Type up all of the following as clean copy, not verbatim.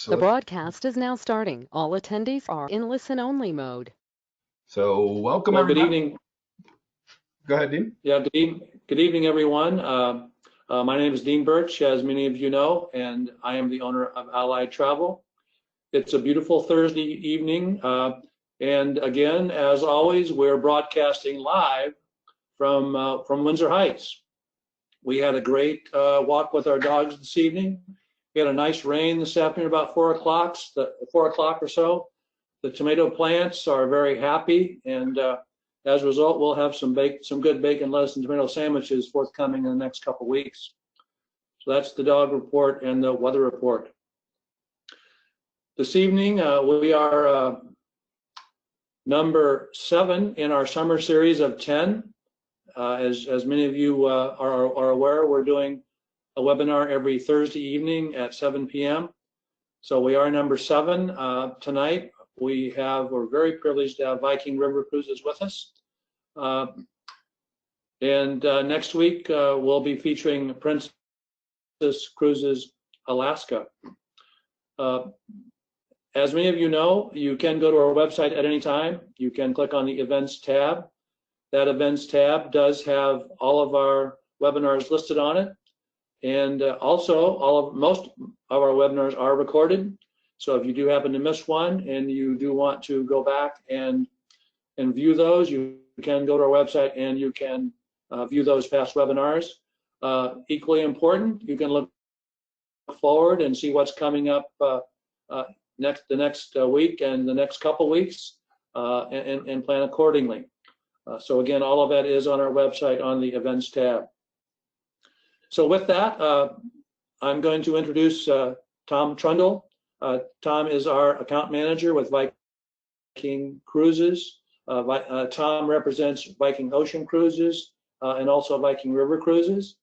The broadcast is now starting. All attendees are in listen-only mode. So welcome, Well, good everybody. evening. Go ahead, Dean. Yeah, good evening, everyone. My name is Dean Birch, as many of you know, and I am the owner of Allied Travel. It's a beautiful Thursday evening, and again, as always, we're broadcasting live from Windsor Heights. We had a great walk with our dogs this evening. We had a nice rain this afternoon, about 4 o'clock or so. The tomato plants are very happy, and as a result, we'll have some good bacon, lettuce, and tomato sandwiches forthcoming in the next couple weeks. So that's the dog report and the weather report. This evening, we are number 7 in our summer series of 10. As many of you are aware, we're doing a webinar every Thursday evening at 7 p.m. So we are number 7 tonight. We're very privileged to have Viking River Cruises with us. And next week, we'll be featuring Princess Cruises Alaska. As many of you know, you can go to our website at any time. You can click on the events tab. That events tab does have all of our webinars listed on it. And also, most of our webinars are recorded. So if you do happen to miss one and you do want to go back and view those, you can go to our website and you can view those past webinars. Equally important, you can look forward and see what's coming up the next week and the next couple weeks and plan accordingly. So again, all of that is on our website on the events tab. So with that, I'm going to introduce Tom Trundle. Tom is our account manager with Viking Cruises. Tom represents Viking Ocean Cruises and also Viking River Cruises.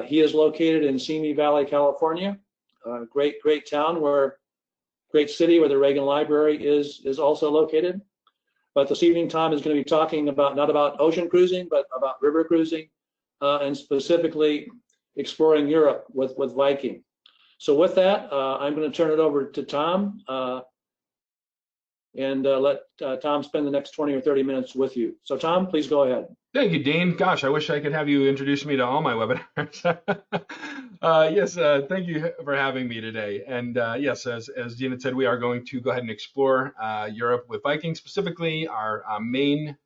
He is located in Simi Valley, California. Great town, great city where the Reagan Library is also located. But this evening, Tom is going to be talking not about ocean cruising, but about river cruising, and specifically exploring Europe with Viking. So with that, I'm going to turn it over to Tom and let Tom spend the next 20 or 30 minutes with you. So Tom, please go ahead. Thank you, Dean. Gosh, I wish I could have you introduce me to all my webinars. Yes, thank you for having me today. And yes, as Dean had said, we are going to go ahead and explore Europe with Viking, specifically our main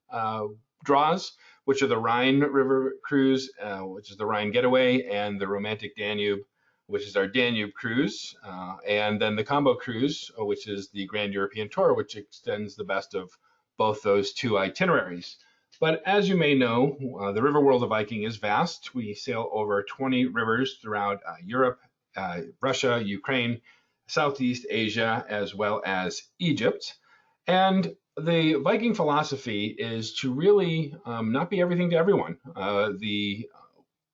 draws, which are the Rhine River Cruise, which is the Rhine Getaway, and the Romantic Danube, which is our Danube Cruise, and then the Combo Cruise, which is the Grand European Tour, which extends the best of both those two itineraries. But as you may know, the river world of Viking is vast. We sail over 20 rivers throughout Europe, Russia, Ukraine, Southeast Asia, as well as Egypt. And the Viking philosophy is to really not be everything to everyone. The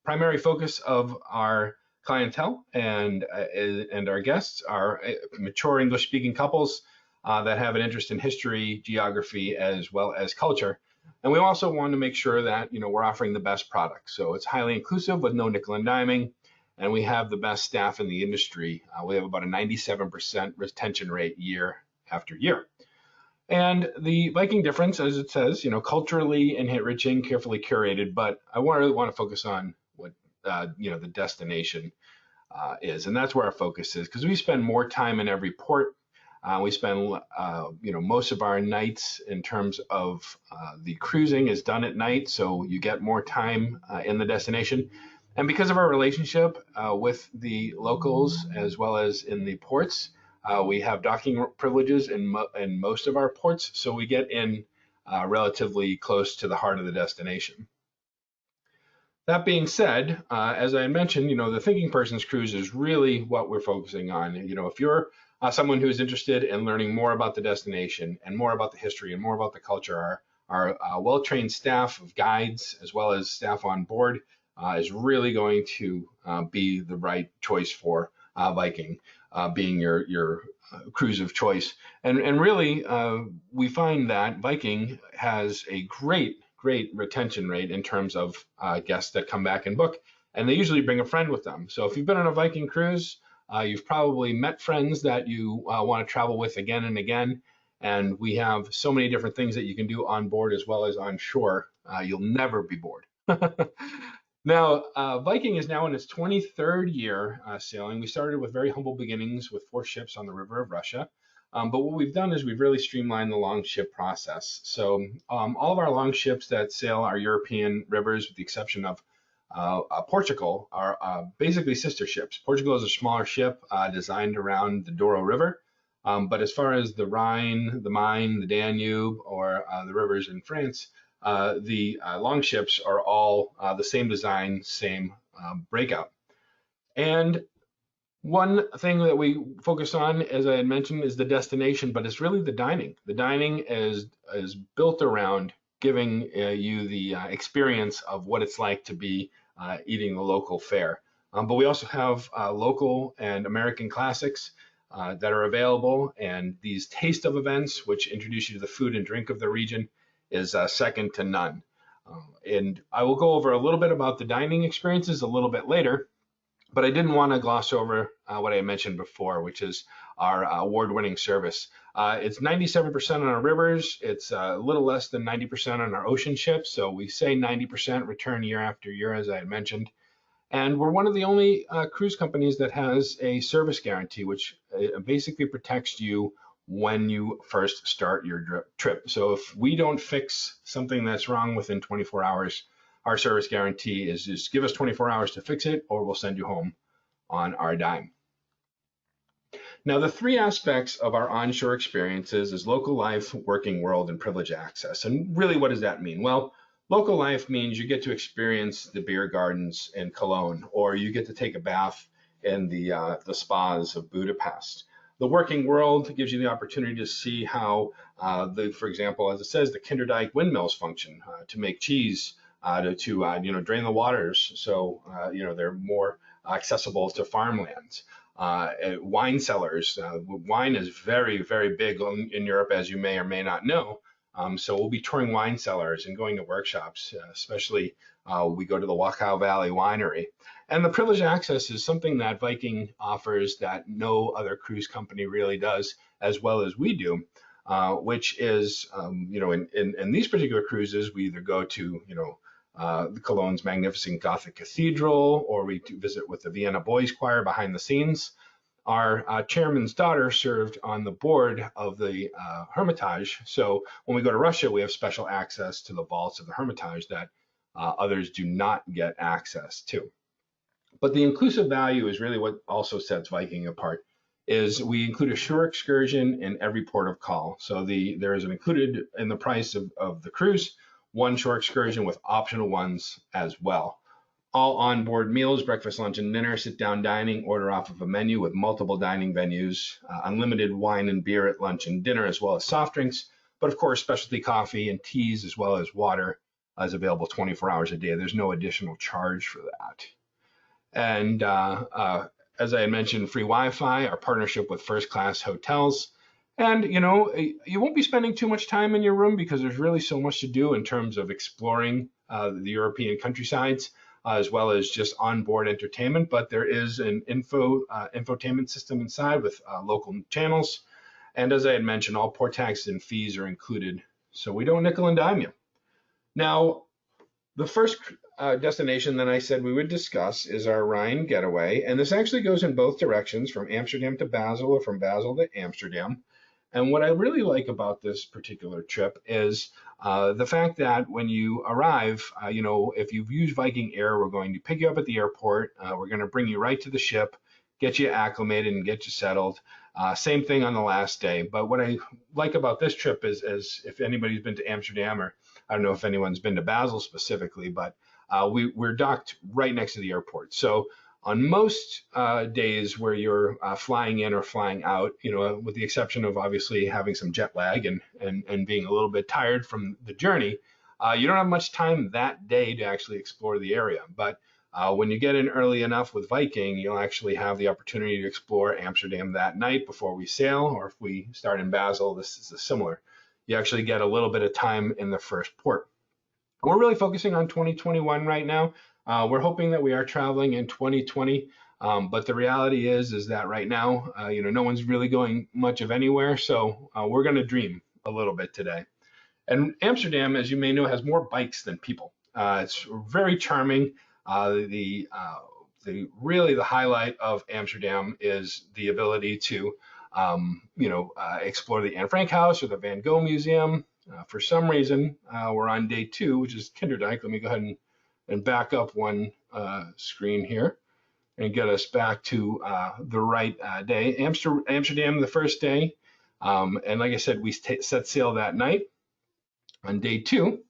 primary focus of our clientele and our guests are mature English-speaking couples that have an interest in history, geography, as well as culture. And we also want to make sure that we're offering the best product. So it's highly inclusive with no nickel and diming, and we have the best staff in the industry. We have about a 97% retention rate year after year. And the Viking difference, as it says, culturally enriching, carefully curated. But I really want to focus on what the destination is, and that's where our focus is, because we spend more time in every port. We spend most of our nights in terms of the cruising is done at night, so you get more time in the destination. And because of our relationship with the locals as well as in the ports, we have docking privileges in most of our ports, so we get in relatively close to the heart of the destination. That being said, as I mentioned, the Thinking Person's Cruise is really what we're focusing on. If you're someone who is interested in learning more about the destination and more about the history and more about the culture, our well-trained staff of guides as well as staff on board is really going to be the right choice for Viking, being your cruise of choice. And really, we find that Viking has a great retention rate in terms of guests that come back and book, and they usually bring a friend with them. So if you've been on a Viking cruise, You've probably met friends that you want to travel with again and again. And we have so many different things that you can do on board as well as on shore. You'll never be bored. Now, Viking is now in its 23rd year sailing. We started with very humble beginnings with 4 ships on the River of Russia. But what we've done is we've really streamlined the long ship process. So all of our long ships that sail our European rivers, with the exception of Portugal, are basically sister ships. Portugal is a smaller ship designed around the Douro River. But as far as the Rhine, the Main, the Danube, or the rivers in France, the long ships are all the same design, same breakout. And one thing that we focus on, as I had mentioned, is the destination, but it's really the dining. The dining is built around giving you the experience of what it's like to be eating the local fare. But we also have local and American classics that are available, and these taste of events, which introduce you to the food and drink of the region, is second to none. And I will go over a little bit about the dining experiences a little bit later, but I didn't want to gloss over what I mentioned before, which is our award-winning service. It's 97% on our rivers. It's a little less than 90% on our ocean ships. So we say 90% return year after year, as I had mentioned. And we're one of the only cruise companies that has a service guarantee, which basically protects you when you first start your trip. So if we don't fix something that's wrong within 24 hours, our service guarantee is just give us 24 hours to fix it, or we'll send you home on our dime. Now, the 3 aspects of our onshore experiences is local life, working world, and privilege access. And really, what does that mean? Well, local life means you get to experience the beer gardens in Cologne, or you get to take a bath in the spas of Budapest. The working world gives you the opportunity to see how, for example, as it says, the Kinderdijk windmills function to make cheese, to drain the waters, so they're more accessible to farmlands. Wine cellars. Wine is very, very big in Europe, as you may or may not know. So we'll be touring wine cellars and going to workshops, especially we go to the Wachau Valley Winery. And the privileged access is something that Viking offers that no other cruise company really does as well as we do, which is, in these particular cruises, we either go to, Cologne's magnificent Gothic cathedral, or we visit with the Vienna Boys Choir behind the scenes. Our chairman's daughter served on the board of the Hermitage. So when we go to Russia, we have special access to the vaults of the Hermitage that others do not get access to. But the inclusive value is really what also sets Viking apart, is we include a shore excursion in every port of call. So there is an included in the price of the cruise, 1 shore excursion with optional ones as well. All onboard meals, breakfast, lunch, and dinner, sit-down dining, order off of a menu with multiple dining venues, unlimited wine and beer at lunch and dinner, as well as soft drinks. But of course, specialty coffee and teas, as well as water, is available 24 hours a day. There's no additional charge for that. And as I had mentioned, free Wi-Fi, our partnership with first-class hotels. And, you won't be spending too much time in your room because there's really so much to do in terms of exploring the European countrysides, as well as just onboard entertainment. But there is an infotainment system inside with local channels. And as I had mentioned, all port taxes and fees are included, so we don't nickel and dime you. Now, the first destination that I said we would discuss is our Rhine getaway. And this actually goes in both directions, from Amsterdam to Basel or from Basel to Amsterdam. And what I really like about this particular trip is the fact that when you arrive, if you've used Viking Air, we're going to pick you up at the airport. We're going to bring you right to the ship, get you acclimated and get you settled. Same thing on the last day. But what I like about this trip is if anybody's been to Amsterdam, or I don't know if anyone's been to Basel specifically, but we're docked right next to the airport. So on most days where you're flying in or flying out, with the exception of obviously having some jet lag and being a little bit tired from the journey, you don't have much time that day to actually explore the area. But when you get in early enough with Viking, you'll actually have the opportunity to explore Amsterdam that night before we sail, or if we start in Basel, this is similar. You actually get a little bit of time in the first port. We're really focusing on 2021 right now. We're hoping that we are traveling in 2020 But the reality is that right now, no one's really going much of anywhere. So we're going to dream a little bit today. And Amsterdam, as you may know, has more bikes than people. It's very charming. Really the highlight of Amsterdam is the ability to, explore the Anne Frank House or the Van Gogh Museum. For some reason, we're on day 2, which is Kinderdijk. Let me go ahead and back up one screen here and get us back to the right day. Amsterdam, the first day. And like I said, we set sail that night. On day 2,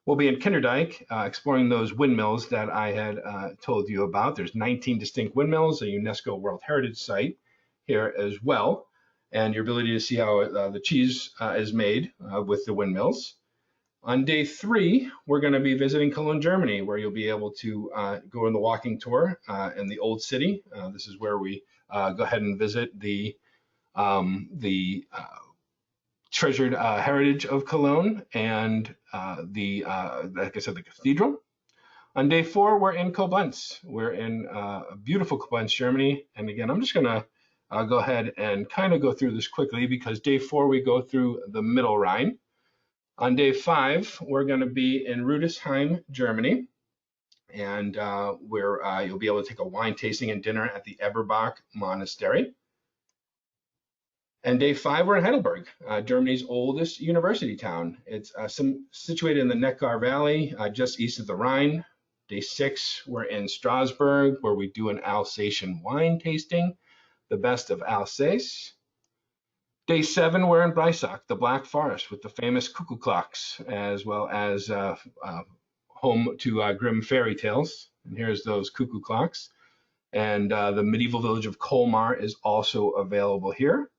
we'll be in Kinderdijk, exploring those windmills that I had told you about. There's 19 distinct windmills, a UNESCO World Heritage Site here as well, and your ability to see how the cheese is made with the windmills. On day 3, we're going to be visiting Cologne, Germany, where you'll be able to go on the walking tour in the Old City. This is where we go ahead and visit the treasured heritage of Cologne and like I said, the cathedral. On day 4, we're in Koblenz. We're in beautiful Koblenz, Germany. And again, I'm just going to go ahead and kind of go through this quickly because day 4, we go through the Middle Rhine. On day 5, we're going to be in Rudesheim, Germany. And where you'll be able to take a wine tasting and dinner at the Eberbach Monastery. And day 5, we're in Heidelberg, Germany's oldest university town. It's situated in the Neckar Valley, just east of the Rhine. Day 6, we're in Strasbourg, where we do an Alsatian wine tasting, the best of Alsace. Day 7, we're in Breisach, the Black Forest, with the famous cuckoo clocks, as well as home to Grimm fairy tales. And here's those cuckoo clocks. And the medieval village of Colmar is also available here.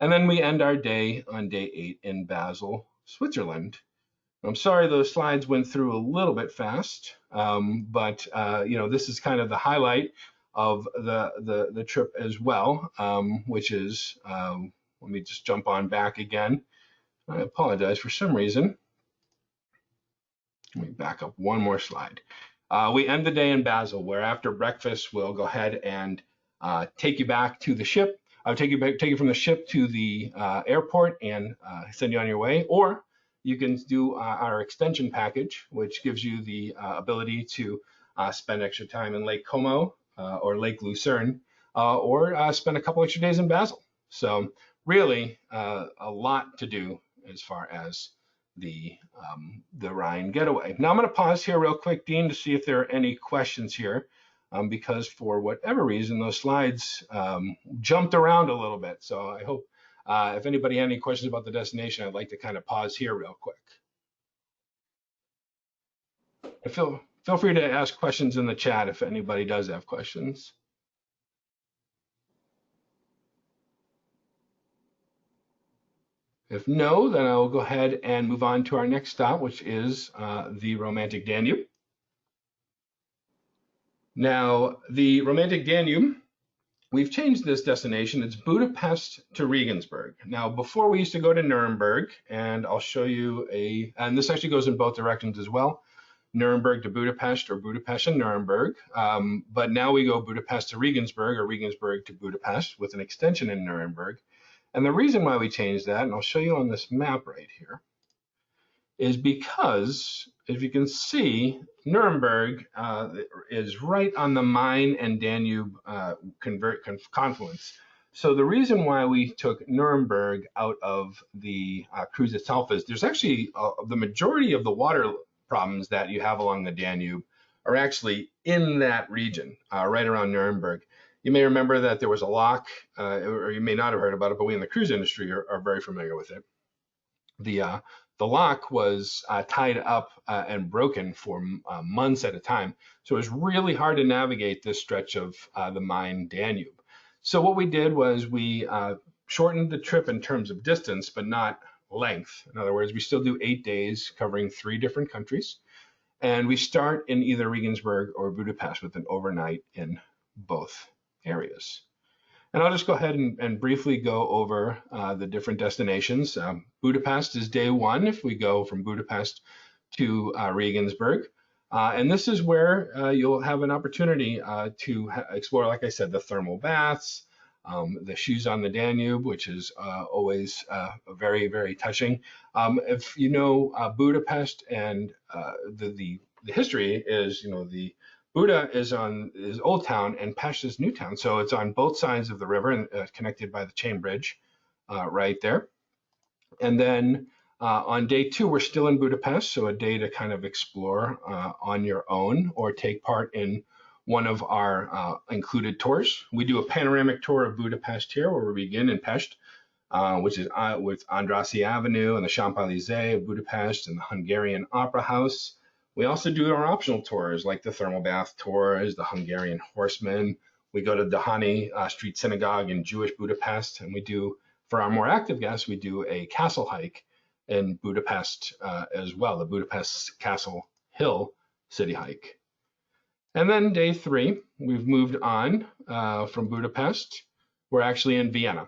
And then we end our day on day 8 in Basel, Switzerland. I'm sorry those slides went through a little bit fast, but this is kind of the highlight of the trip as well, which is, let me just jump on back again. I apologize for some reason. Let me back up one more slide. We end the day in Basel, where after breakfast, we'll go ahead and take you back to the ship. I'll take you from the ship to the airport and send you on your way. Or you can do our extension package, which gives you the ability to spend extra time in Lake Como or Lake Lucerne, or spend a couple extra days in Basel. So really a lot to do as far as the Rhine getaway. Now I'm going to pause here real quick, Dean, to see if there are any questions here. Because for whatever reason, those slides jumped around a little bit. So I hope if anybody had any questions about the destination, I'd like to kind of pause here real quick. And feel free to ask questions in the chat if anybody does have questions. If no, then I will go ahead and move on to our next stop, which is the romantic Danube. Now, the romantic Danube, we've changed this destination. It's Budapest to Regensburg. Now, before we used to go to Nuremberg, and I'll show you and this actually goes in both directions as well, Nuremberg to Budapest or Budapest and Nuremberg. But now we go Budapest to Regensburg or Regensburg to Budapest with an extension in Nuremberg. And the reason why we changed that, and I'll show you on this map right here, is because, if you can see, Nuremberg is right on the Main and Danube confluence. So the reason why we took Nuremberg out of the cruise itself is there's actually the majority of the water problems that you have along the Danube are actually in that region, right around Nuremberg. You may remember that there was a lock, or you may not have heard about it, but we in the cruise industry are very familiar with it. The lock was tied up and broken for months at a time. So it was really hard to navigate this stretch of the Main Danube. So what we did was we shortened the trip in terms of distance, but not length. In other words, we still do 8 days covering 3 different countries. And we start in either Regensburg or Budapest with an overnight in both areas. And I'll just go ahead and briefly go over the different destinations. Budapest is day 1 if we go from Budapest to Regensburg. And this is where you'll have an opportunity to explore, like I said, the thermal baths, the shoes on the Danube, which is always very, very touching. If you know Budapest and the history is, the Buda is Old Town and Pest is New Town. So it's on both sides of the river and connected by the chain bridge right there. And then on day 2, we're still in Budapest, so a day to kind of explore on your own or take part in one of our included tours. We do a panoramic tour of Budapest here, where we begin in Pest, which is with Andrassy Avenue and the Champs-Élysées of Budapest and the Hungarian Opera House. We also do our optional tours like the thermal bath tours, the Hungarian horseman. We go to the Dahani Street Synagogue in Jewish Budapest, and we do, for our more active guests, we do a castle hike in Budapest as well, the Budapest Castle Hill City Hike. And then day 3, we've moved on from Budapest. We're actually in Vienna.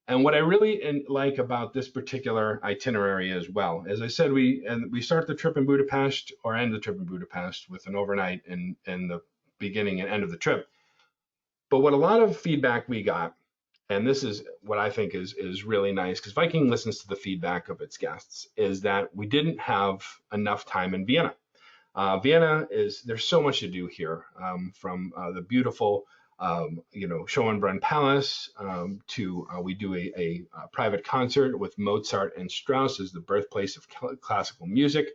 And what I really like about this particular itinerary as well, as I said, we start the trip in Budapest or end the trip in Budapest with an overnight in the beginning and end of the trip. But what a lot of feedback we got, and this is what I think is really nice, because Viking listens to the feedback of its guests, is that we didn't have enough time in Vienna. Vienna there's so much to do here, from the beautiful, Schönbrunn Palace to we do a private concert with Mozart and Strauss as the birthplace of classical music,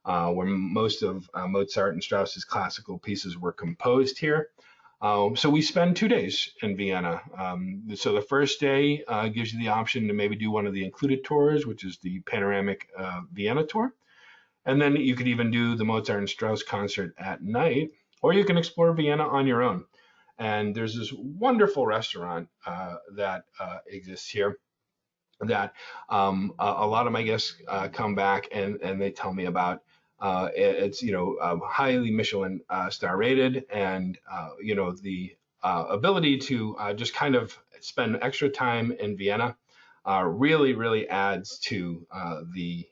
where most of Mozart and Strauss's classical pieces were composed here. So we spend 2 days in Vienna. So the first day gives you the option to maybe do one of the included tours, which is the panoramic Vienna tour. And then you could even do the Mozart and Strauss concert at night, or you can explore Vienna on your own. And there's this wonderful restaurant that exists here that a lot of my guests come back and they tell me about. It's highly Michelin star rated, and the ability to just kind of spend extra time in Vienna really adds to the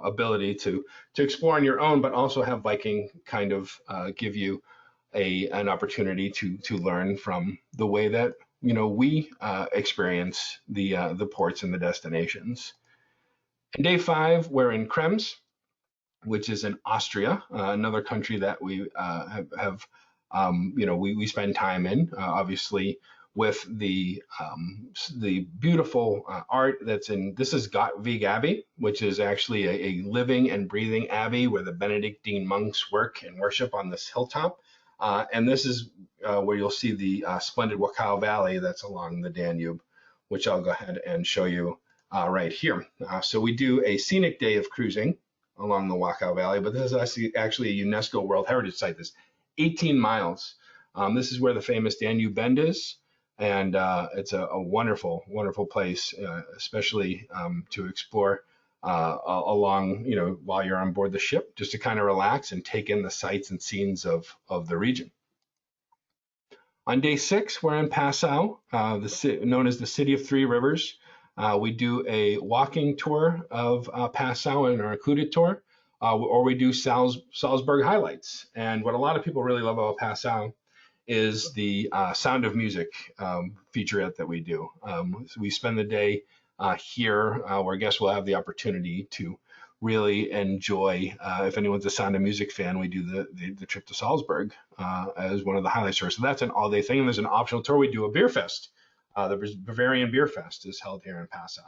ability to explore on your own, but also have Viking kind of give you an opportunity to learn from the way that we experience the ports and the destinations. And day 5, we're in Krems, which is in Austria, another country that we we spend time in, obviously with the beautiful art that's in. This is Gottweg Abbey, which is actually a living and breathing abbey where the Benedictine monks work and worship on this hilltop. And this is where you'll see the splendid Wachau Valley that's along the Danube, which I'll go ahead and show you right here. So we do a scenic day of cruising along the Wachau Valley, but this is actually a UNESCO World Heritage Site. This 18 miles. This is where the famous Danube Bend is, and it's a wonderful, wonderful place, especially to explore along, while you're on board the ship, just to kind of relax and take in the sights and scenes of the region. On day 6, we're in Passau, known as the City of Three Rivers. We do a walking tour of Passau in our included tour, or we do Salzburg highlights. And what a lot of people really love about Passau is the Sound of Music featurette that we do. So we spend the day here where guests will have the opportunity to really enjoy. If anyone's a Sound of Music fan, we do the trip to Salzburg as one of the highlights tours. So that's an all-day thing. And there's an optional tour. We do a beer fest. The Bavarian Beer Fest is held here in Passau.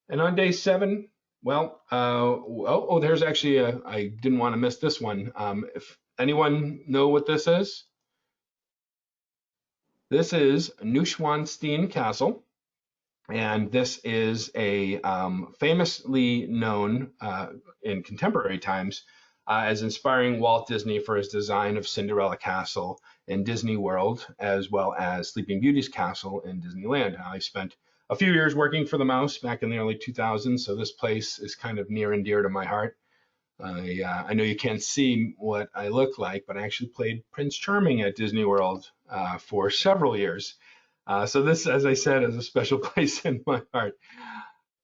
And on day 7, well, there's actually I didn't want to miss this one. If anyone know what this is? This is Neuschwanstein Castle, and this is a famously known in contemporary times as inspiring Walt Disney for his design of Cinderella Castle in Disney World, as well as Sleeping Beauty's castle in Disneyland. I spent a few years working for the Mouse back in the early 2000s, so this place is kind of near and dear to my heart. I know you can't see what I look like, but I actually played Prince Charming at Disney World for several years. So this, as I said, is a special place in my heart.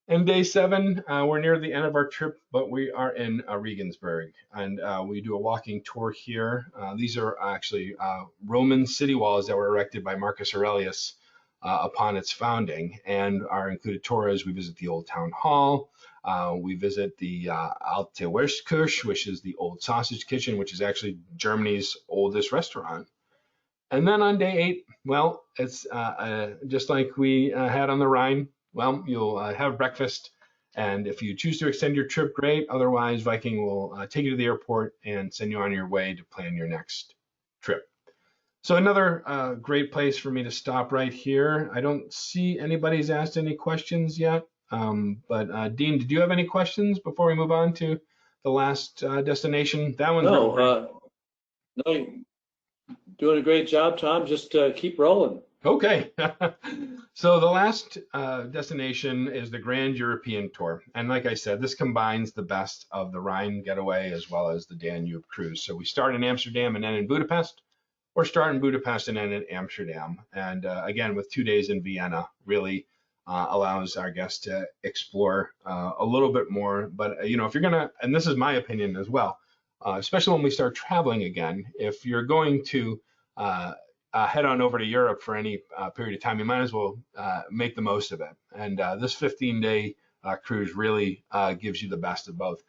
And day 7, we're near the end of our trip, but we are in Regensburg, and we do a walking tour here. These are actually Roman city walls that were erected by Marcus Aurelius upon its founding, and our included tours. We visit the old town hall. We visit the Alte Wurstkirche, which is the old sausage kitchen, which is actually Germany's oldest restaurant. And then on day 8, well, it's just like we had on the Rhine. Well, you'll have breakfast, and if you choose to extend your trip, great. Otherwise, Viking will take you to the airport and send you on your way to plan your next trip. So another great place for me to stop right here. I don't see anybody's asked any questions yet, but Dean, did you have any questions before we move on to the last destination? That one's really No, great. no, you're doing a great job, Tom. Just keep rolling. Okay. So the last destination is the Grand European Tour. And like I said, this combines the best of the Rhine getaway as well as the Danube cruise. So we start in Amsterdam and end in Budapest, or start in Budapest and end in Amsterdam. And again, with 2 days in Vienna, really allows our guests to explore a little bit more. But, if you're going to, and this is my opinion as well, especially when we start traveling again, if you're going to head on over to Europe for any period of time, you might as well make the most of it. And this 15-day cruise really gives you the best of both.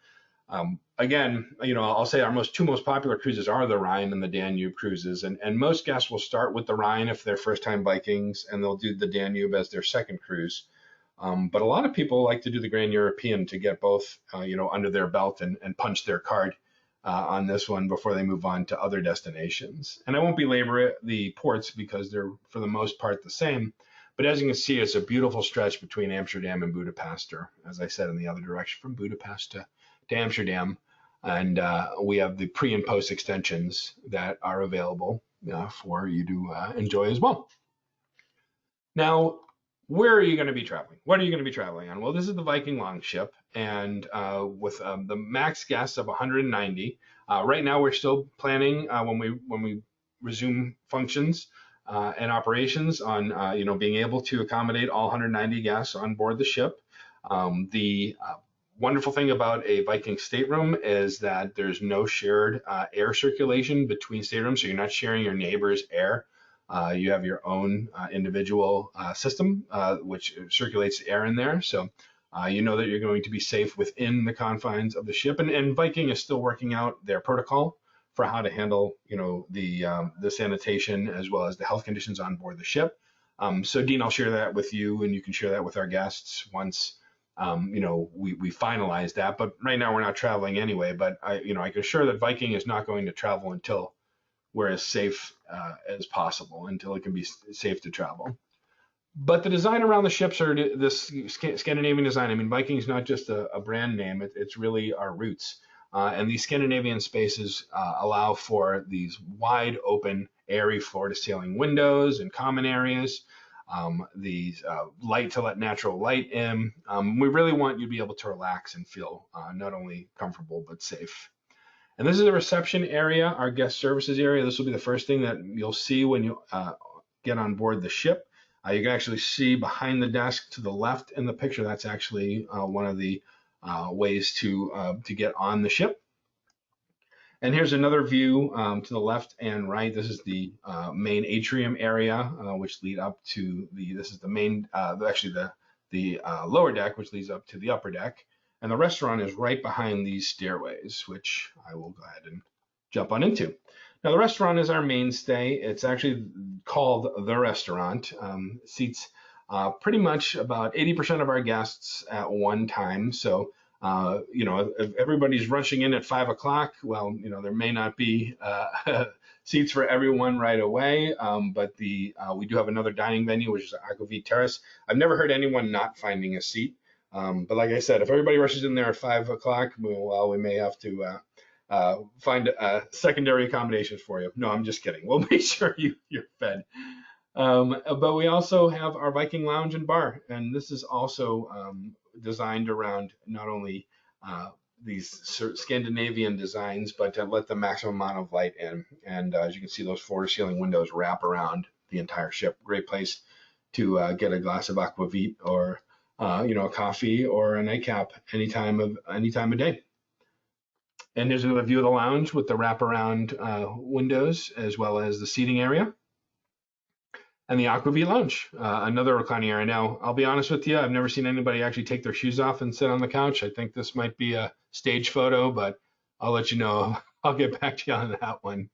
Again, I'll say our two most popular cruises are the Rhine and the Danube cruises. And most guests will start with the Rhine if they're first-time Vikings, and they'll do the Danube as their second cruise. But a lot of people like to do the Grand European to get both, under their belt and punch their card on this one before they move on to other destinations. And I won't belabor the ports because they're for the most part the same. But as you can see, it's a beautiful stretch between Amsterdam and Budapest, or as I said, in the other direction from Budapest to Amsterdam. And we have the pre and post extensions that are available for you to enjoy as well. Now, where are you going to be traveling? What are you going to be traveling on? Well, this is the Viking Longship, and with the max guests of 190. Right now, we're still planning when we resume functions and operations on being able to accommodate all 190 guests on board the ship. The wonderful thing about a Viking stateroom is that there's no shared air circulation between staterooms, so you're not sharing your neighbor's air. You have your own individual system which circulates air in there, so you know that you're going to be safe within the confines of the ship. And Viking is still working out their protocol for how to handle, the sanitation as well as the health conditions on board the ship. So Dean, I'll share that with you, and you can share that with our guests once we finalize that. But right now we're not traveling anyway. But I can assure that Viking is not going to travel until we're as safe as possible, until it can be safe to travel. But the design around the ships are this Scandinavian design. I mean, Viking's not just a brand name, it's really our roots. And these Scandinavian spaces allow for these wide open, airy floor to ceiling windows and common areas, these light to let natural light in. We really want you to be able to relax and feel not only comfortable, but safe. And this is the reception area, our guest services area. This will be the first thing that you'll see when you get on board the ship. You can actually see behind the desk to the left in the picture. That's actually one of the ways to get on the ship. And here's another view to the left and right. This is the main atrium area, which lead up to this is the main, actually the lower deck, which leads up to the upper deck. And the restaurant is right behind these stairways, which I will go ahead and jump on into. Now, the restaurant is our mainstay. It's actually called The Restaurant. Seats pretty much about 80% of our guests at one time. So, if everybody's rushing in at 5 o'clock, well, there may not be seats for everyone right away. But we do have another dining venue, which is Aquavit Terrace. I've never heard anyone not finding a seat. But like I said, if everybody rushes in there at 5 o'clock, well, we may have to find secondary accommodations for you. No, I'm just kidding. We'll make sure you're fed. But we also have our Viking Lounge and Bar, and this is also designed around not only these Scandinavian designs, but to let the maximum amount of light in. And as you can see, those floor-to-ceiling windows wrap around the entire ship. Great place to get a glass of aquavit or a coffee or a nightcap any time of day. And here's another view of the lounge with the wraparound windows as well as the seating area. And the Aquavit Lounge, another reclining area. Now, I'll be honest with you, I've never seen anybody actually take their shoes off and sit on the couch. I think this might be a stage photo, but I'll let you know. I'll get back to you on that one.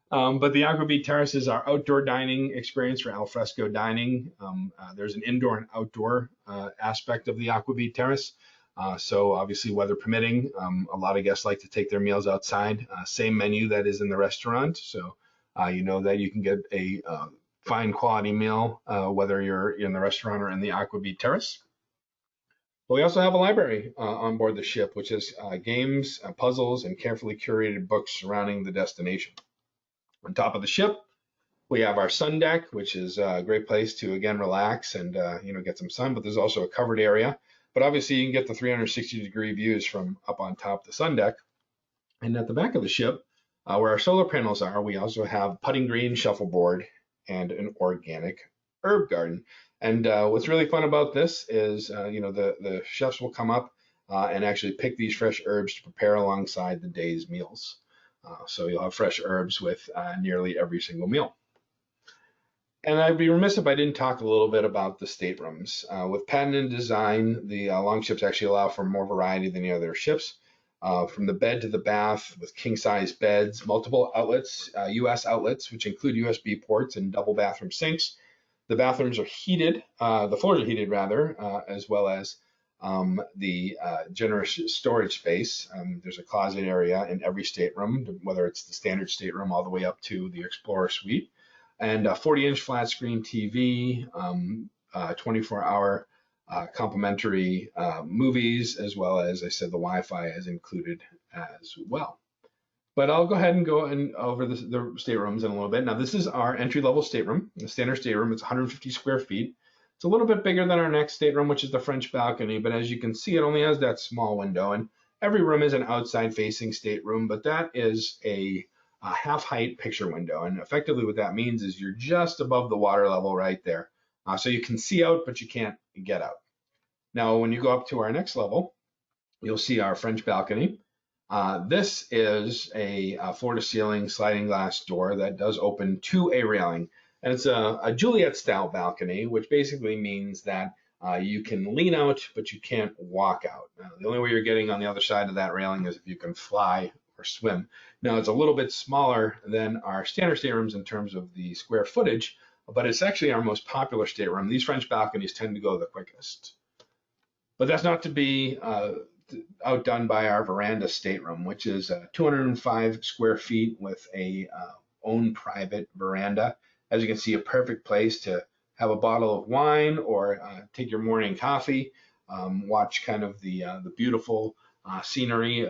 But the Aquavit Terrace is our outdoor dining experience for alfresco dining. There's an indoor and outdoor aspect of the Aquavit Terrace. So obviously, weather permitting, a lot of guests like to take their meals outside. Same menu that is in the restaurant. So you know that you can get a fine quality meal, whether you're in the restaurant or in the Aquavit Terrace. But we also have a library on board the ship, which is games, puzzles, and carefully curated books surrounding the destination. On top of the ship, we have our sun deck, which is a great place to, again, relax and get some sun, but there's also a covered area. But obviously, you can get the 360-degree views from up on top of the sun deck. And at the back of the ship, where our solar panels are, we also have putting green, shuffleboard, and an organic herb garden. And what's really fun about this is, the chefs will come up and actually pick these fresh herbs to prepare alongside the day's meals. So you'll have fresh herbs with nearly every single meal. And I'd be remiss if I didn't talk a little bit about the staterooms. With patented design, the Longships actually allow for more variety than the other ships. From the bed to the bath with king-size beds, multiple outlets, US outlets, which include USB ports and double bathroom sinks. The bathrooms are heated, the floors are heated rather, as well as the generous storage space. There's a closet area in every stateroom, whether it's the standard stateroom all the way up to the Explorer Suite. And a 40-inch flat screen TV, 24-hour complimentary movies, as well as I said, the Wi-Fi is included as well. But I'll go ahead and go over the staterooms in a little bit. Now, this is our entry-level stateroom, the standard stateroom. It's 150 square feet. It's a little bit bigger than our next stateroom, which is the French balcony, but as you can see, it only has that small window. And every room is an outside-facing stateroom, but that is a half-height picture window. And effectively what that means is you're just above the water level right there. So you can see out, but you can't get out. Now, when you go up to our next level, you'll see our French balcony. This is a floor-to-ceiling sliding glass door that does open to a railing. And it's a Juliet-style balcony, which basically means that you can lean out, but you can't walk out. Now, the only way you're getting on the other side of that railing is if you can fly or swim. Now, it's a little bit smaller than our standard staterooms in terms of the square footage, but it's actually our most popular stateroom. These French balconies tend to go the quickest. But that's not to be outdone by our veranda stateroom, which is 205 square feet with a own private veranda. As you can see, a perfect place to have a bottle of wine or take your morning coffee, watch kind of the beautiful scenery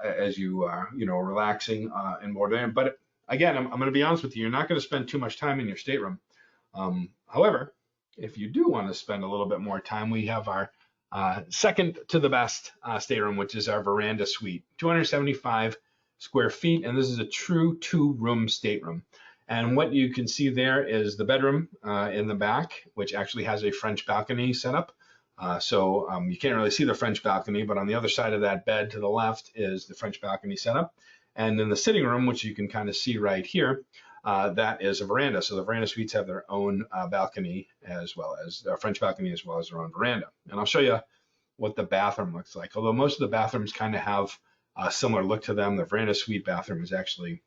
as you are, relaxing and more. But again, I'm going to be honest with you, you're not going to spend too much time in your stateroom. However, if you do want to spend a little bit more time, we have our second to the best stateroom, which is our veranda suite, 275 square feet, and this is a true two-room stateroom. And what you can see there is the bedroom in the back, which actually has a French balcony set up. So you can't really see the French balcony, but on the other side of that bed to the left is the French balcony set up. And in the sitting room, which you can kind of see right here, that is a veranda. So the veranda suites have their own balcony as well as a French balcony as well as their own veranda. And I'll show you what the bathroom looks like. Although most of the bathrooms kind of have a similar look to them, the veranda suite bathroom is actually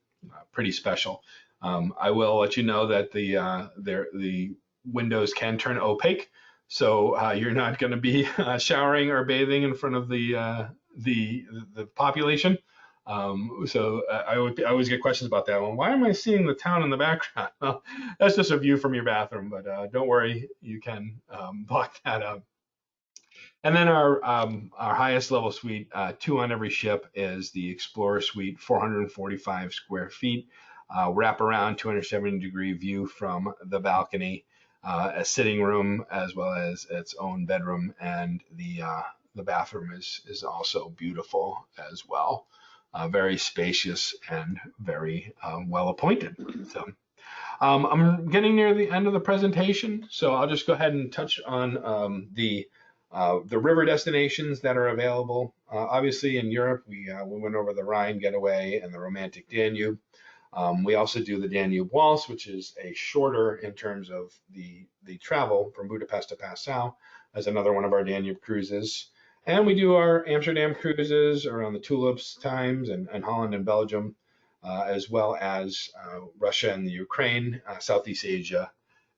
pretty special. I will let you know that the windows can turn opaque, so you're not going to be showering or bathing in front of the population. So I always get questions about that one. Why am I seeing the town in the background? Well, that's just a view from your bathroom, but don't worry, you can block that out. And then our highest level suite, 2 on every ship, is the Explorer Suite, 445 square feet, wrap around 270-degree view from the balcony, a sitting room as well as its own bedroom, and the bathroom is also beautiful as well. Very spacious and very well appointed. So I'm getting near the end of the presentation, so I'll just go ahead and touch on the The river destinations that are available, obviously in Europe, we went over the Rhine getaway and the romantic Danube. We also do the Danube Waltz, which is a shorter in terms of the travel from Budapest to Passau, as another one of our Danube cruises. And we do our Amsterdam cruises around the Tulips times and Holland and Belgium, as well as Russia and the Ukraine, Southeast Asia,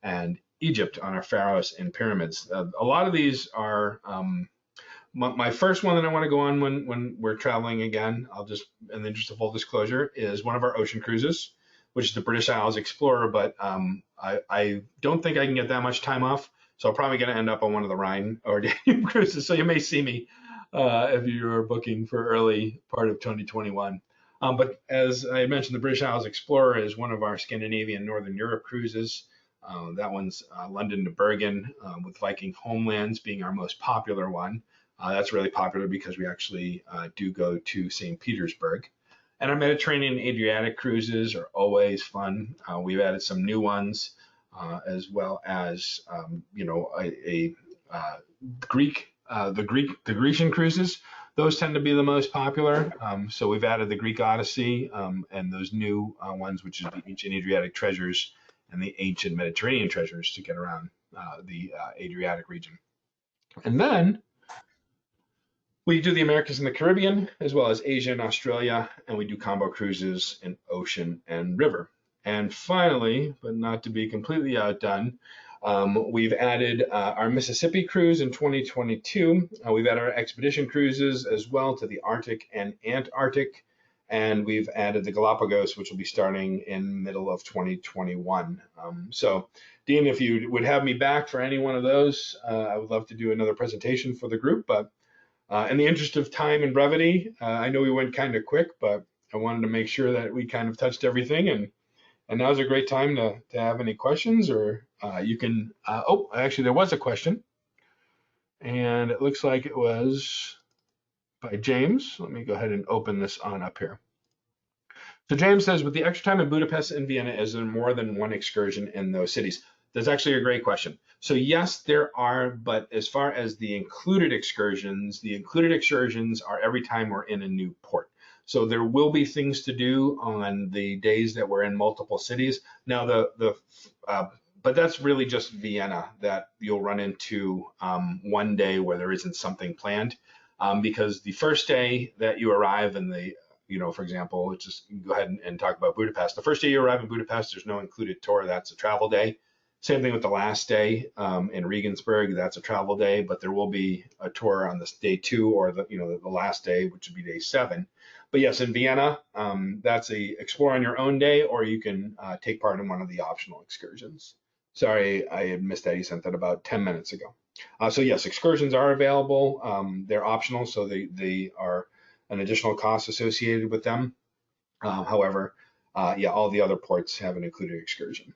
and Egypt on our Pharaohs and pyramids. A lot of these are my first one that I want to go on when we're traveling again, I'll just, in the interest of full disclosure, is one of our ocean cruises, which is the British Isles Explorer, but I don't think I can get that much time off, so I'm probably going to end up on one of the Rhine or Danube cruises, so you may see me if you're booking for early part of 2021. But as I mentioned, the British Isles Explorer is one of our Scandinavian Northern Europe cruises. That one's London to Bergen, with Viking Homelands being our most popular one. That's really popular because we actually do go to St. Petersburg. And our Mediterranean Adriatic cruises are always fun. We've added some new ones, as well as the Grecian cruises. Those tend to be the most popular. So we've added the Greek Odyssey and those new ones, which is the ancient Adriatic treasures and the ancient Mediterranean treasures to get around the Adriatic region. And then we do the Americas and the Caribbean, as well as Asia and Australia, and we do combo cruises in ocean and river. And finally, but not to be completely outdone, we've added our Mississippi cruise in 2022. We've added our expedition cruises as well to the Arctic and Antarctic, and we've added the Galapagos, which will be starting in middle of 2021. So, Dean, if you would have me back for any one of those, I would love to do another presentation for the group, but in the interest of time and brevity, I know we went kind of quick, but I wanted to make sure that we kind of touched everything. And now's a great time to have any questions, or you can. Oh, actually, there was a question, and it looks like it was by James. Let me go ahead and open this on up here. So James says, with the extra time in Budapest and Vienna, is there more than one excursion in those cities? That's actually a great question. So yes, there are, but as far as the included excursions are every time we're in a new port. So there will be things to do on the days that we're in multiple cities. Now but that's really just Vienna that you'll run into one day where there isn't something planned, because the first day that you arrive in for example, let's just go ahead and talk about Budapest. The first day you arrive in Budapest, there's no included tour. That's a travel day. Same thing with the last day in Regensburg. That's a travel day, but there will be a tour on this day 2 or the last day, which would be day 7. But yes, in Vienna, that's a explore on your own day, or you can take part in one of the optional excursions. Sorry, I had missed that. You sent that about 10 minutes ago. So yes, excursions are available. They're optional, so they are an additional cost associated with them. However, all the other ports have an included excursion.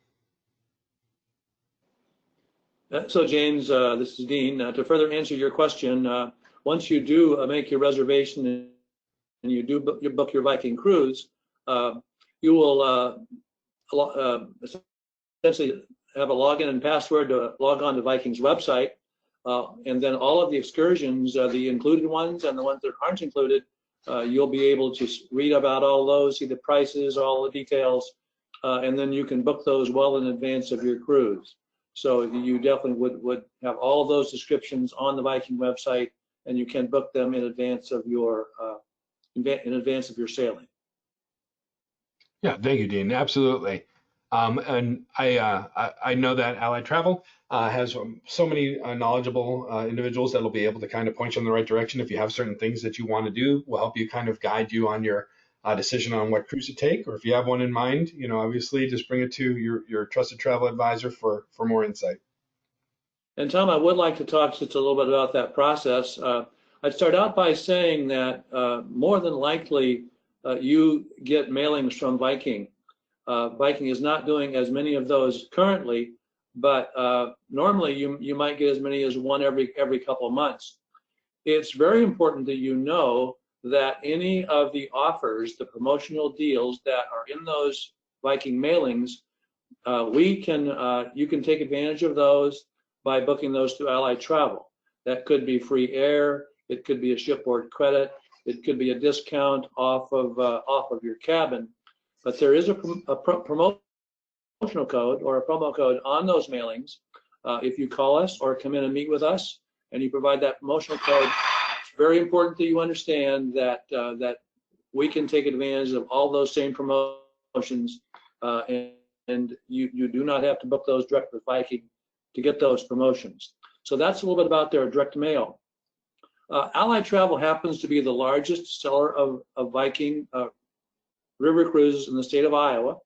So James, this is Dean. To further answer your question, once you do make your reservation and you do book your Viking cruise, you will essentially have a login and password to log on to Viking's website, and then all of the excursions, the included ones and the ones that aren't included, you'll be able to read about all those, see the prices, all the details, and then you can book those well in advance of your cruise. So you definitely would have all of those descriptions on the Viking website, and you can book them in advance of your sailing. Yeah, thank you, Dean. Absolutely. And I know that Allied Travel has so many knowledgeable individuals that will be able to kind of point you in the right direction. If you have certain things that you want to do, we'll help you kind of guide you on your decision on what cruise to take, or if you have one in mind, obviously just bring it to your trusted travel advisor for more insight. And Tom, I would like to talk just a little bit about that process. I'd start out by saying that more than likely you get mailings from Viking. Viking is not doing as many of those currently, but normally you might get as many as one every couple of months. It's very important that you know that any of the offers, the promotional deals that are in those Viking mailings, you can take advantage of those by booking those through Allied Travel. That could be free air. It could be a shipboard credit. It could be a discount off of your cabin. But there is a promotional code or a promo code on those mailings. If you call us or come in and meet with us and you provide that promotional code, it's very important that you understand that we can take advantage of all those same promotions, and you do not have to book those direct with Viking to get those promotions. So that's a little bit about their direct mail. Allied Travel happens to be the largest seller of Viking river cruises in the state of Iowa.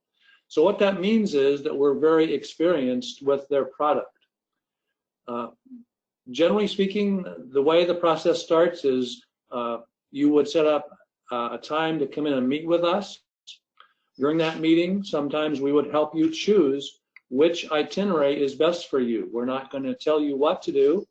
So what that means is that we're very experienced with their product. Generally speaking, the way the process starts is you would set up a time to come in and meet with us. During that meeting, sometimes we would help you choose which itinerary is best for you. We're not going to tell you what to do,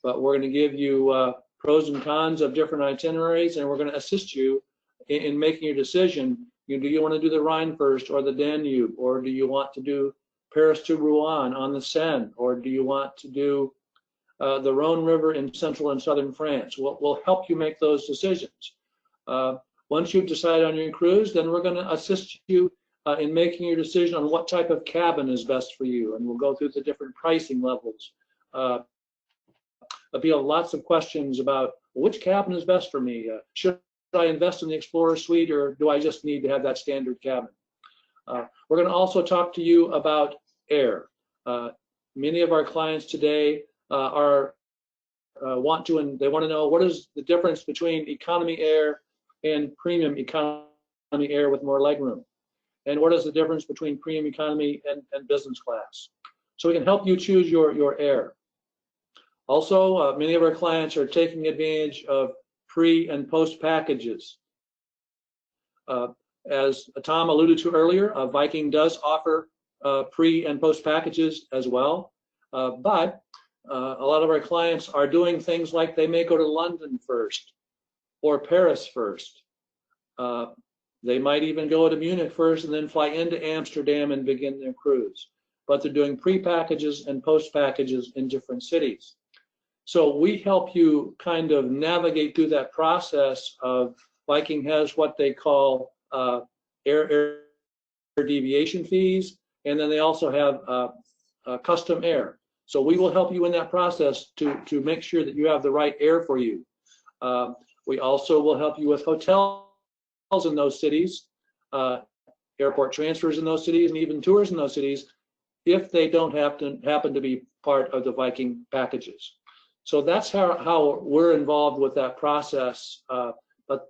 but we're going to give you pros and cons of different itineraries, and we're going to assist you in making your decision. Do you want to do the Rhine first or the Danube, or do you want to do Paris to Rouen on the Seine, or do you want to do the Rhone River in central and southern France? We'll help you make those decisions. Once you've decided on your cruise, then we're going to assist you in making your decision on what type of cabin is best for you, and we'll go through the different pricing levels. There'll be lots of questions about which cabin is best for me. Should I invest in the Explorer Suite, or do I just need to have that standard cabin? We're going to also talk to you about air. Many of our clients today want to know what is the difference between economy air and premium economy air with more legroom, and what is the difference between premium economy and business class. So we can help you choose your air. Also, many of our clients are taking advantage of pre and post packages. As Tom alluded to earlier, Viking does offer pre and post packages as well, but a lot of our clients are doing things like they may go to London first or Paris first. They might even go to Munich first and then fly into Amsterdam and begin their cruise. But they're doing pre-packages and post-packages in different cities. So we help you kind of navigate through that process of Viking has what they call air deviation fees, and then they also have custom air. So we will help you in that process to make sure that you have the right air for you. We also will help you with hotels in those cities, airport transfers in those cities, and even tours in those cities if they don't happen to be part of the Viking packages. So that's how we're involved with that process. But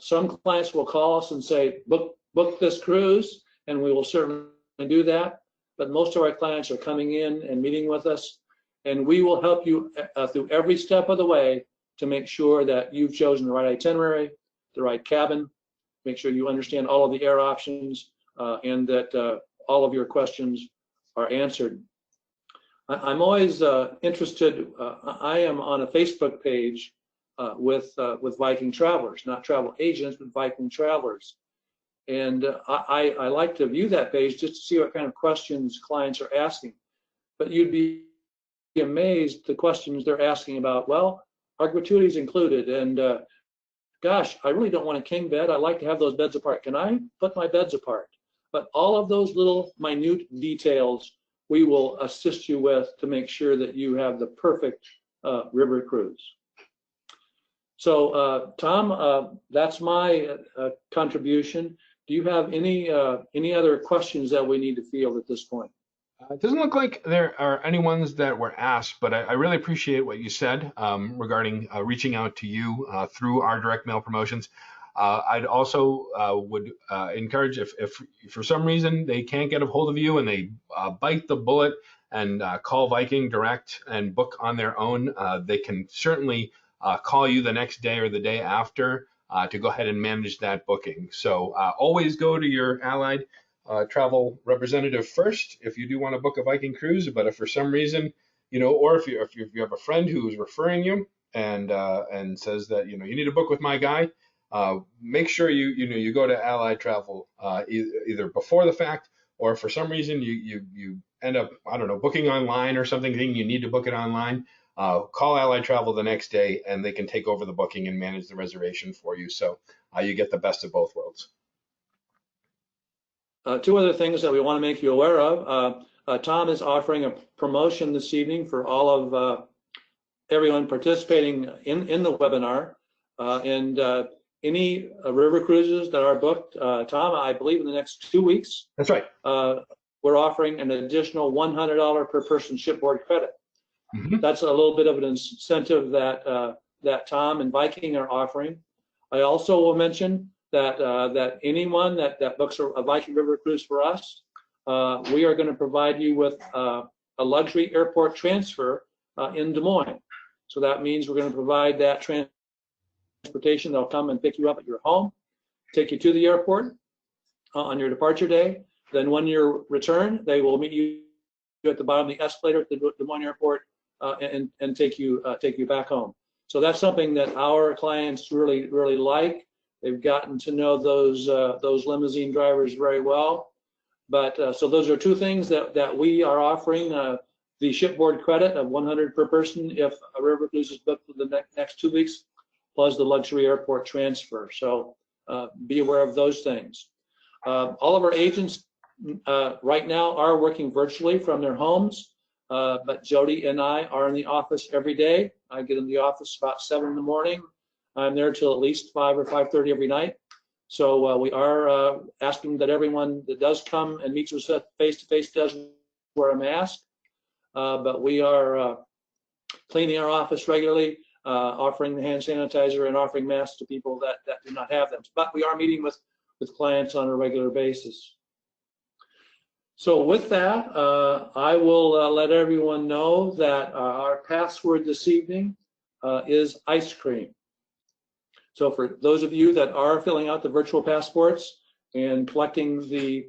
some clients will call us and say, book this cruise, and we will certainly do that. But most of our clients are coming in and meeting with us, and we will help you through every step of the way to make sure that you've chosen the right itinerary, the right cabin, make sure you understand all of the air options, and that all of your questions are answered. I'm always interested. I am on a Facebook page with Viking travelers, not travel agents, but Viking travelers. And I like to view that page just to see what kind of questions clients are asking. But you'd be amazed the questions they're asking about, well, are gratuities included? And gosh, I really don't want a king bed. I like to have those beds apart. Can I put my beds apart? But all of those little minute details we will assist you with to make sure that you have the perfect river cruise. So Tom, that's my contribution. Do you have any other questions that we need to field at this point? It doesn't look like there are any ones that were asked, but I really appreciate what you said regarding reaching out to you through our direct mail promotions. I'd also would encourage if for some reason they can't get a hold of you and they bite the bullet and call Viking direct and book on their own, they can certainly call you the next day or the day after to go ahead and manage that booking. So always go to your Allied travel representative first if you do want to book a Viking cruise. But if for some reason, or if you have a friend who is referring you and says that you need to book with my guy, make sure you go to Allied Travel either before the fact, or if for some reason you end up, I don't know, booking online or something, thinking you need to book it online. call Allied Travel the next day, and they can take over the booking and manage the reservation for you. So you get the best of both worlds. Two other things that we want to make you aware of. Tom is offering a promotion this evening for all of everyone participating in the webinar. And any river cruises that are booked, Tom, I believe in the next 2 weeks. That's right. We're offering an additional $100 per person shipboard credit. Mm-hmm. That's a little bit of an incentive that Tom and Viking are offering. I also will mention that anyone that books a Viking River cruise for us, we are going to provide you with a luxury airport transfer in Des Moines. So that means we're going to provide that transportation. They'll come and pick you up at your home, take you to the airport on your departure day. Then when you return, they will meet you at the bottom of the escalator at the Des Moines airport and take you back home. So that's something that our clients really like. They've gotten to know those limousine drivers very well. But so those are two things that we are offering. The shipboard credit of $100 per person if a river cruise is booked for the next 2 weeks, plus the luxury airport transfer. So be aware of those things. All of our agents right now are working virtually from their homes, but Jody and I are in the office every day. I get in the office about 7 in the morning. I'm there till at least 5 or 5:30 every night. So we are asking that everyone that does come and meets us face-to-face does wear a mask. But we are cleaning our office regularly, offering the hand sanitizer and offering masks to people that do not have them. But we are meeting with clients on a regular basis. So with that, I will let everyone know that our password this evening is ice cream. So for those of you that are filling out the virtual passports and collecting the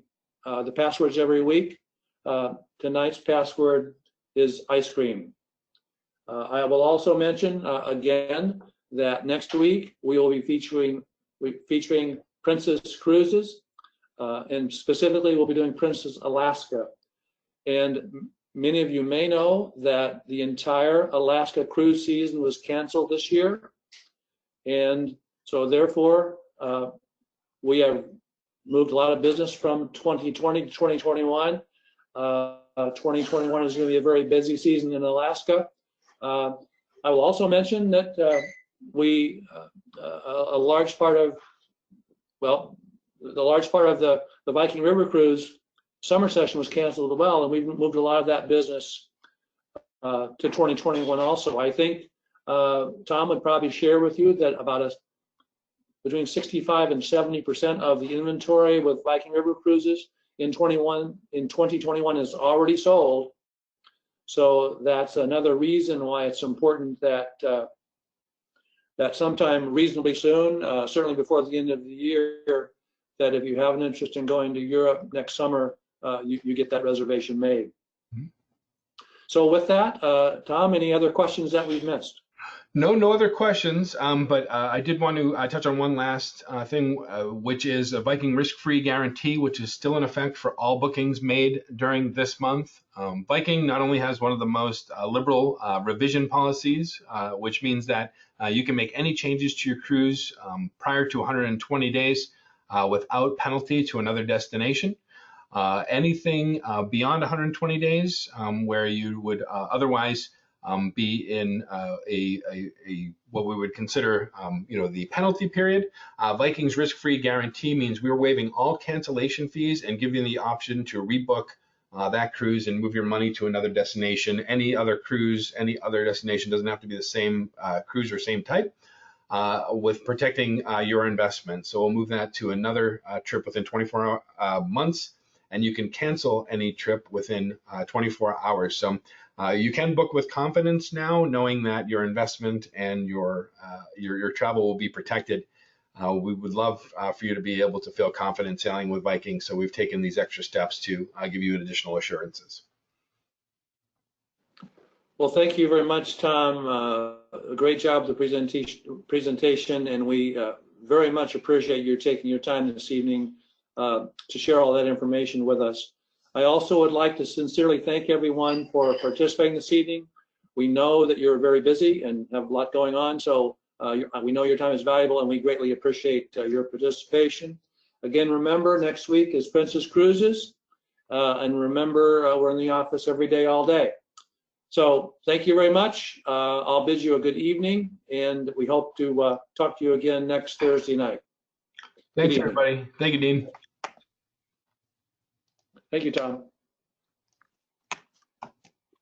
passwords every week, tonight's password is ice cream. I will also mention again that next week we will be featuring Princess Cruises, and specifically we'll be doing Princess Alaska. And many of you may know that the entire Alaska cruise season was canceled this year. And so therefore, we have moved a lot of business from 2020 to 2021. 2021 is going to be a very busy season in Alaska. I will also mention that a large part of, the Viking River Cruise summer session was canceled as well, and we've moved a lot of that business to 2021 also. I think Tom would probably share with you that about between 65 and 70% of the inventory with Viking River Cruises in 2021 is already sold. So that's another reason why it's important that sometime reasonably soon, certainly before the end of the year, that if you have an interest in going to Europe next summer, you get that reservation made. Mm-hmm. So with that, Tom, any other questions that we've missed? No other questions, but I did want to touch on one last thing, which is a Viking risk-free guarantee, which is still in effect for all bookings made during this month. Viking not only has one of the most liberal revision policies, which means that you can make any changes to your cruise prior to 120 days without penalty to another destination. Anything beyond 120 days where you would otherwise be in what we would consider, the penalty period. Viking's risk-free guarantee means we're waiving all cancellation fees and giving you the option to rebook that cruise and move your money to another destination. Any other cruise, any other destination doesn't have to be the same cruise or same type, with protecting your investment. So we'll move that to another trip within 24 months, and you can cancel any trip within 24 hours. So you can book with confidence now, knowing that your investment and your travel will be protected. We would love for you to be able to feel confident sailing with Viking, so we've taken these extra steps to give you additional assurances. Well, thank you very much, Tom. A great job with the presentation, and we very much appreciate you taking your time this evening to share all that information with us. I also would like to sincerely thank everyone for participating this evening. We know that you're very busy and have a lot going on, so we know your time is valuable, and we greatly appreciate your participation. Again, remember, next week is Princess Cruises, and remember, we're in the office every day, all day. So thank you very much. I'll bid you a good evening, and we hope to talk to you again next Thursday night. Thanks, everybody. Thank you, Dean. Thank you, Tom.